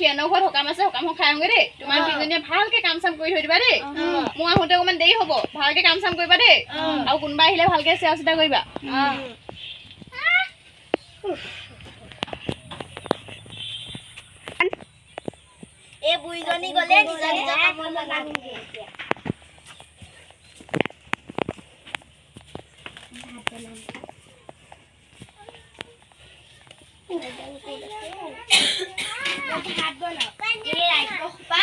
সখীয়ানৰ ঘৰত সকাম আছে সকাম খাই আহোগে দেই তোমাৰ তিনিজনীয়ে ভালকে কাম চাম কৰি থৈ দিবা দেই মই আহোঁতে অকণমান দেৰি হ'ব ভালকে কাম চাম কৰিবা দেই আৰু কোনোবা আহিলে ভালকে চেৱা চিতা কৰিবা এই বুইজনী গলে নিজৰ নিজৰ কামত লগামগে এতিয়া ভাত বনাও এই ৰাইকো খোপা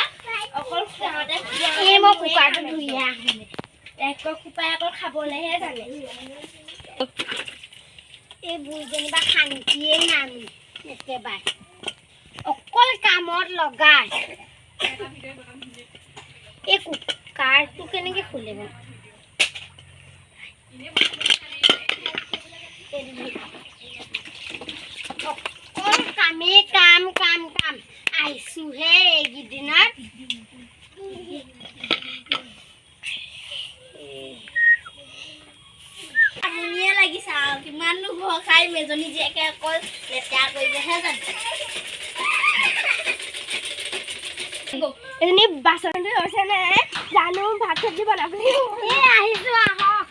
অকল খাওঁতে এই মই কুকাৰটো ধুই আহিম ৰাইকো খোপাই অকল খাবলেহে জানে এই বুইজনী বা শান্তিয়ে নাম একেবাৰে অকল কামত লগাই এই কুকাৰটো কেনেকে খুলিব অকল কামে কাম কাম কাম আহিছোহে এইকেইদিনত আমনিয়ে লাগিছে আৰু কিমাননো ঘৰ খাই মেজনী জীয়েকে অকল লেতেৰা কৰিবহে জানে এজনী বাচনটো হৈছে নে জানো ভাত চব্জি বনাবলৈ এই আহিছো আহক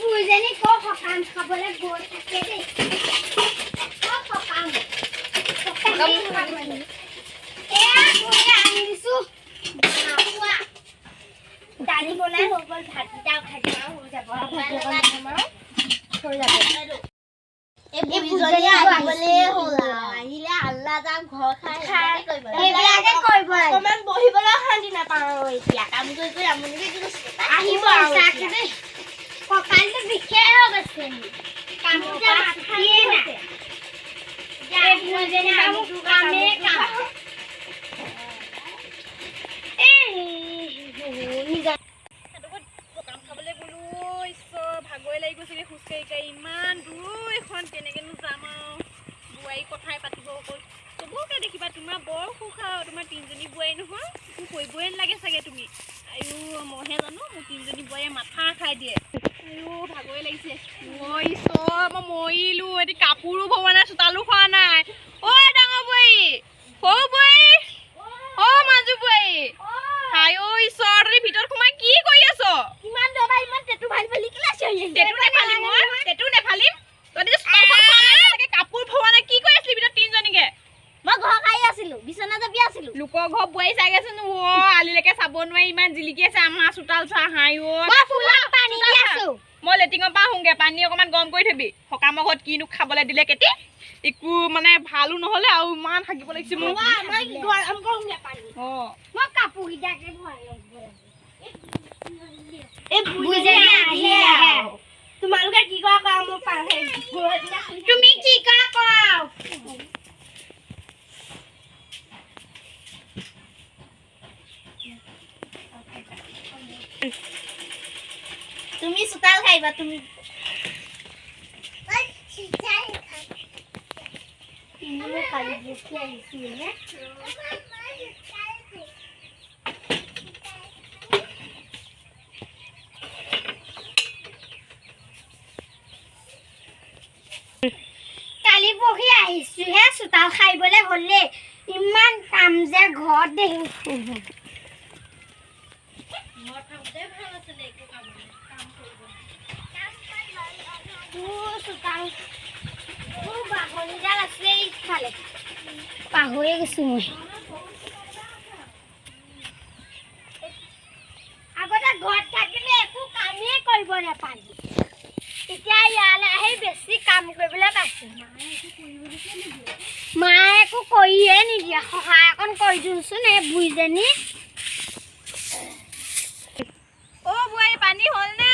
বুইজনী ক সকাম খাবলৈ গৈ থাকে দেই সকাম আনি দিছো দালি বনাই হৈ গ'ল ভাতকেইটা খাই হৈ যাব আহিলে আল্লাহ যাম ঘৰ খাই এইবিলাকে কৰিব অকমান বহিবলৈ শান্তি নাপাওঁ এতিয়া কাম কৰি কৰি আমনি আহিব দেই কঁকালটো বিষে হৈ গৈছে ভাগৰে লাগি গৈছে খোজকাঢ়ি কাঢ়ি ইমান দূৰ এখন কেনেকেনো যাম আৰু বোৱাৰী কথাই পাতিব অকল চবকে দেখিবা তোমাৰ বৰ সুখ আৰু তোমাৰ তিনিজনী বোৱাৰী নহয় একো কৰিবই নালাগে চাগে তুমি আয়ো মইহে জানো মোৰ তিনিজনী বোৱাৰীয়ে মাথা খাই দিয়ে আয়ো ভাগৰে লাগিছে মই চব মই মৰিলো এটি কাপোৰো ভৰোৱা নাই চোতালো খোৱা নাই ঐ ডাঙৰ বোৱাৰী সৰু বোৱাৰী অ মাজু বোৱাৰী আয়ো ঈশ্বৰ তই ভিতৰত সোমাই কি কৰি আছ ইমান দবা ইমান টেটু ভাল ভাল ক্লাছ হৈ আছে টেটু নেফালিম মই টেটু নেফালিম তই যে চোতালখন কাপোৰ ভৰোৱা নাই কি কৰি আছিলি ভিতৰত তিনিজনীকে মই ঘৰ খাই আছিলো বিছনা জাপি আছিলো লোকৰ ঘৰ বোৱাৰী চাইগেচোন অ আলিলৈকে চাব নোৱাৰি ইমান জিলিকি আছে আমাৰ চোতাল চোৱা হাই অ মই ফুলত পানী দি আছো মই লেটিঙৰ পৰা আহোঁগে পানী অকণমান গৰম কৰি থবি সকামৰ ঘৰত কিনো খাবলৈ দিলে কেতি একো মানে ভালো নহ'লে আৰু ইমান থাকিব লাগিছে মোৰ মই কাপোৰকেইটাকে ভৰাই এই বুইজনী আহিলে তোমালোকে কি কৰা কৰা মোৰ তুমি কি কৰা কৰা তুমি চোতাল খাইবা তুমি কালি দেখি আহিছিল নে কালি পঢ়ি আহিছো হে চোতাল খাইবলৈ হ'লে ইমান কাম যে ঘৰত দেখি পাহৰি গৈছো মই আগতে ঘৰত থাকিলে একো কামেই কৰিব নাপালি এতিয়া ইয়ালৈ আহি বেছি কাম কৰিবলৈ পাইছো মায়ে একো কৰিয়ে নিদিয়ে সহায় অকণ কৰি দিওঁচোন এই বুইজনী অ বোৱাৰী পানী হ'লনে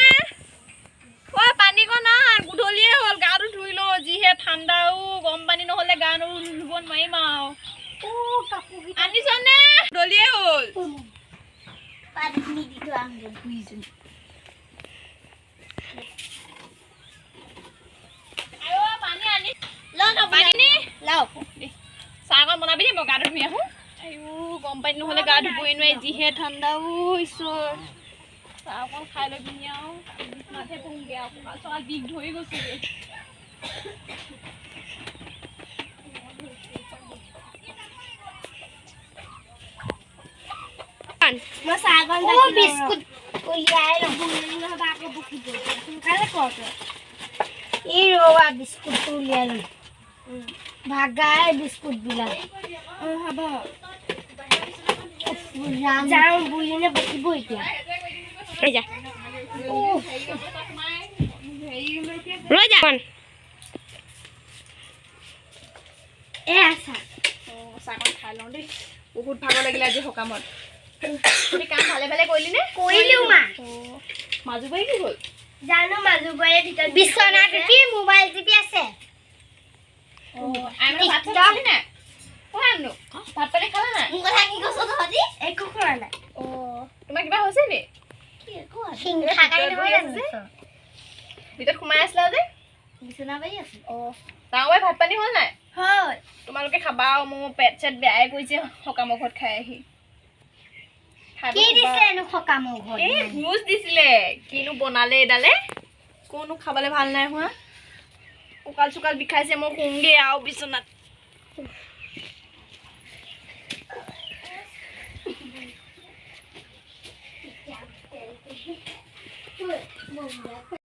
অ পানী কণ নাই গধূলিয়ে হ'ল গাটো ধুই লওঁ যিহে ঠাণ্ডাও গৰম পানী নহ'লে গা ধুব নোৱাৰিম আৰু আনিছনে গধূলিয়ে হ'ল পানী দি থোৱা বুইজনী পানী আনি পানী লাও চাহ অকণ বনাবি দেই মই গাটো ধুই আহোঁ আয়ো গৰম পানী নহ'লে গা ধুবই নোৱাৰি যিহে ঠাণ্ডা ঈশ্বৰ চাহ অকণ খাই লৈ পিনি আৰু বিচনাতহে পঢ়োঁগৈ আৰু কঁকাল চকাল বিষ ধৰি গৈছেগৈ মই চাহকণ বিস্কুট উলিয়াই নহ'বা আকৌ বকিব সোনকালে কৰ এই ৰ'বা বিস্কুটটো উলিয়াই ল'ম ভাগাই বিস্কুটবিলাক হ'ব যাওঁ বুলিনে বকিব এতিয়া ৰৈ যা চাহকণ খাই লওঁ দেই বহুত ভাগৰ লাগিলে আজি সকামত তুমি কাম ভালে ভালে কৰিলি নে কৰিলোঁ মা মাজুবাৰী কি হ'ল জানো মাজুবাৰীৰ ভিতৰত বিচনাত উঠি মোবাইল টিপি আছে ভাত পানী খালা নাই মোৰ কথা কি কৈছ তহঁতি একো খোৱা নাই তোমাৰ কিবা হৈছে নি ভিতৰত সোমাই আছিলা যে বিচনা পাৰি আছে ডাঙৰ ভাত পানী হ'ল নাই হয় তোমালোকে খাবা আৰু মোৰ পেট চেট বেয়াই কৰিছে সকামৰ ঘৰত খাই আহি কি দিছেনো সকামৰ ঘৰত এই ভোজ দিছিলে কিনো বনালে এডালে কোনো খাবলৈ ভাল নাই হোৱা কঁকাল চোকাল বিষাইছে মই শুংগে আৰু বিচনাত